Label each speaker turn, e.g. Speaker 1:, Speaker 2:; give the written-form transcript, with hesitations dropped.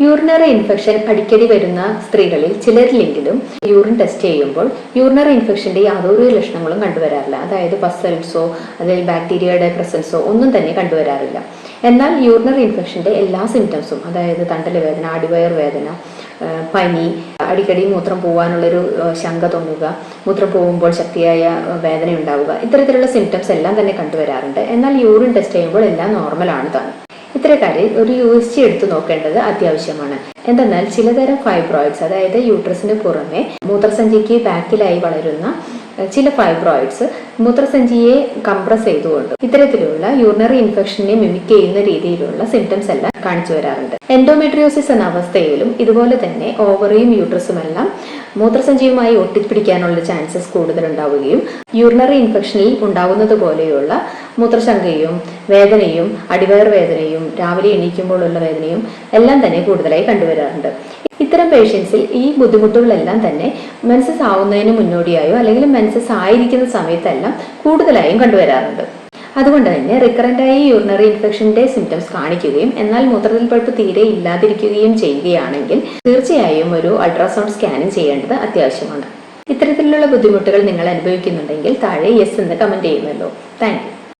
Speaker 1: Urinary infection അടിക്കടി വരുന്ന സ്ത്രീകളിൽ ചിലരിലെങ്കിലും യൂറിൻ ടെസ്റ്റ് ചെയ്യുമ്പോൾ യൂറിനറി ഇൻഫെക്ഷന്റെ യാതൊരു ലക്ഷണങ്ങളും കണ്ടുവരാറില്ല. അതായത് പസൽസോ അല്ലെങ്കിൽ ബാക്ടീരിയയുടെ പ്രസൻസോ ഒന്നും തന്നെ കണ്ടുവരാറില്ല. എന്നാൽ യൂറിനറി ഇൻഫെക്ഷന്റെ എല്ലാ സിംറ്റംസും, അതായത് തണ്ടൽ വേദന, അടിവയർ വേദന, പനി, അടിക്കടി മൂത്രം പോകാനുള്ളൊരു ശങ്ക തോന്നുക, മൂത്രം പോകുമ്പോൾ ശക്തിയായ വേദന ഉണ്ടാവുക, ഇത്തരത്തിലുള്ള സിംറ്റംസ് എല്ലാം തന്നെ കണ്ടുവരാറുണ്ട്. എന്നാൽ യൂറിൻ ടെസ്റ്റ് ചെയ്യുമ്പോൾ എല്ലാം നോർമലാണ് താനും. ഇത്തരക്കാരിൽ ഒരു USG എടുത്തു നോക്കേണ്ടത് അത്യാവശ്യമാണ്. എന്തെന്നാൽ ചിലതരം ഫൈബ്രോയിഡ്സ്, അതായത് യൂട്രസിന് പുറമെ മൂത്രസഞ്ചിക്ക് ബാക്കിലായി വളരുന്ന ചില ഫൈബ്രോയിഡ്സ് മൂത്രസഞ്ചിയെ കംപ്രസ് ചെയ്തുകൊണ്ട് ഇത്തരത്തിലുള്ള യൂറിനറി ഇൻഫെക്ഷനെ മിമിക് ചെയ്യുന്ന രീതിയിലുള്ള സിംറ്റംസ് എല്ലാം കാണിച്ചു വരാറുണ്ട്. എൻഡോമെട്രിയോസിസ് എന്ന അവസ്ഥയിലും ഇതുപോലെ തന്നെ ഓവറിയും യൂട്രസും എല്ലാം മൂത്രസഞ്ചിയുമായി ഒട്ടിപ്പിടിക്കാനുള്ള ചാൻസസ് കൂടുതൽ ഉണ്ടാവുകയും യൂറിനറി ഇൻഫെക്ഷനിൽ ഉണ്ടാകുന്നത് പോലെയുള്ള മൂത്രശങ്കയും വേദനയും അടിവയർ വേദനയും രാവിലെ എണീക്കുമ്പോഴുള്ള വേദനയും എല്ലാം തന്നെ കൂടുതലായി കണ്ടുവരാറുണ്ട്. ഇത്തരം പേഷ്യൻസിൽ ഈ ബുദ്ധിമുട്ടുകളെല്ലാം തന്നെ മെൻസസ് ആവുന്നതിന് മുന്നോടിയായോ അല്ലെങ്കിൽ മെൻസസ് ആയിരിക്കുന്ന സമയത്തെല്ലാം കൂടുതലായും കണ്ടുവരാറുണ്ട്. അതുകൊണ്ട് തന്നെ റിക്കറൻ്റായി യൂറിനറി ഇൻഫെക്ഷന്റെ സിംറ്റംസ് കാണിക്കുകയും എന്നാൽ മൂത്രത്തിൽ പഴുപ്പ് തീരെ ഇല്ലാതിരിക്കുകയും ചെയ്യുകയാണെങ്കിൽ തീർച്ചയായും ഒരു അൾട്രാസൗണ്ട് സ്കാനിങ് ചെയ്യേണ്ടത് അത്യാവശ്യമാണ്. ഇത്തരത്തിലുള്ള ബുദ്ധിമുട്ടുകൾ നിങ്ങൾ അനുഭവിക്കുന്നുണ്ടെങ്കിൽ താഴെ യെസ് എന്ന് കമന്റ് ചെയ്യുമല്ലോ. Thank you.